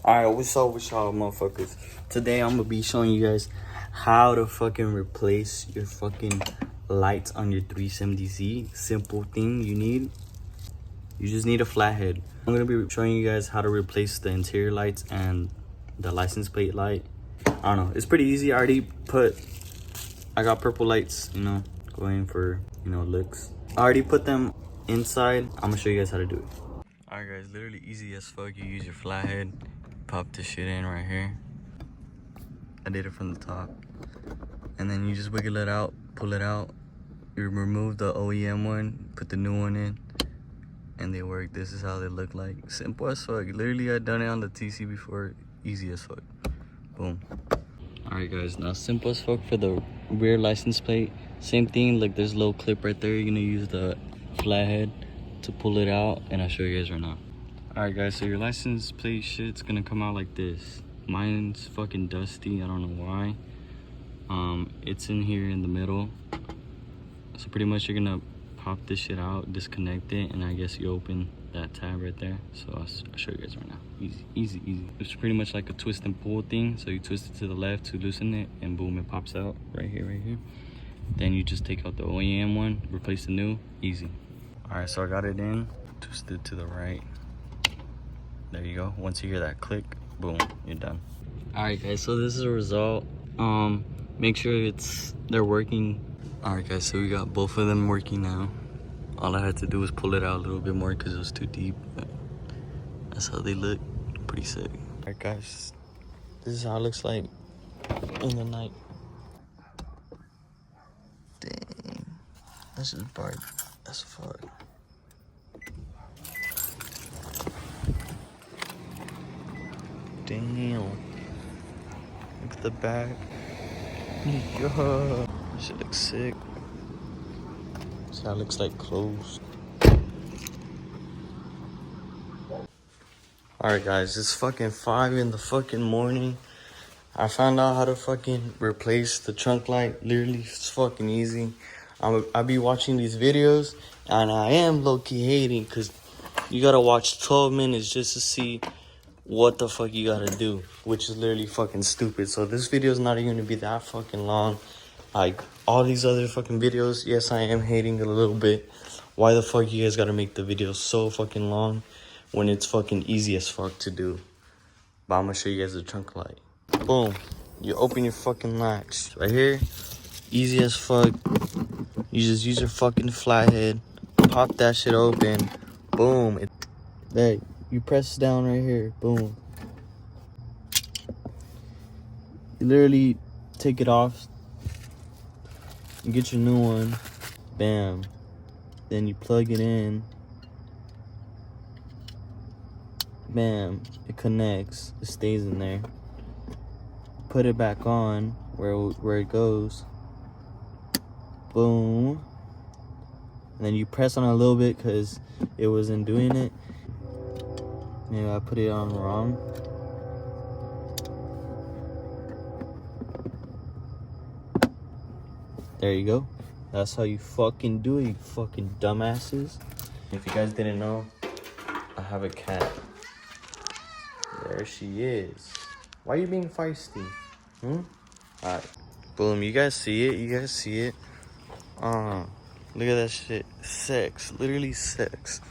Alright, what's up with y'all motherfuckers? Today I'm gonna be showing you guys how to fucking replace your fucking lights on your 370Z. Simple thing you need. You just need a flathead. I'm gonna be showing you guys how to replace the interior lights and the license plate light. I don't know, it's pretty easy. I got purple lights, you know, going for, you know, looks. I already put them inside. I'm gonna show you guys how to do it. Alright guys, literally easy as fuck. You use your flathead, pop this shit in right here. I did it from the top. And then you just wiggle it out, pull it out. You remove the OEM one, put the new one in, and they work. This is how they look like. Simple as fuck. Literally, I've done it on the TC before. Easy as fuck. Boom. Alright guys, now simple as fuck for the rear license plate. Same thing, like there's a little clip right there. You're gonna use the flathead to pull it out, and I'll show you guys right now. Alright guys, so your license plate shit's gonna come out like this. Mine's fucking dusty, I don't know why. It's in here in the middle. So pretty much you're gonna pop this shit out, disconnect it, and I guess you open that tab right there. So I'll show you guys right now. Easy, easy, easy. It's pretty much like a twist and pull thing. So you twist it to the left to loosen it, and boom, it pops out right here, right here. Then you just take out the OEM one, replace the new, easy. Alright, so I got it in, twist it to the right. There you go. Once you hear that click, boom, you're done. Alright guys, so this is a result. Make sure they're working. Alright guys, so we got both of them working now. All I had to do was pull it out a little bit more because it was too deep. But that's how they look. Pretty sick. Alright guys, this is how it looks like in the night. Dang, that's just bright as fuck. Damn. Look at the back. Yo. This shit looks sick. This how it looks like closed. Alright guys, it's fucking 5 in the fucking morning. I found out how to fucking replace the trunk light. Literally, it's fucking easy. I be watching these videos, and I am low-key hating because you gotta watch 12 minutes just to see what the fuck you gotta do, which is literally fucking stupid. So this video is not even gonna be that fucking long. Like all these other fucking videos, yes, I am hating a little bit. Why the fuck you guys gotta make the videos so fucking long when it's fucking easy as fuck to do? But I'm gonna show you guys the trunk light. Boom. You open your fucking latch right here. Easy as fuck. You just use your fucking flathead, pop that shit open. Boom. There. You press down right here. Boom. You literally take it off. You get your new one. Bam. Then you plug it in. Bam. It connects. It stays in there. Put it back on where it goes. Boom. And then you press on it a little bit because it wasn't doing it. Maybe I put it on wrong. There you go. That's how you fucking do it, you fucking dumbasses. If you guys didn't know, I have a cat. There she is. Why are you being feisty? Alright. Boom, you guys see it? You guys see it? Look at that shit. Sex. Literally sex.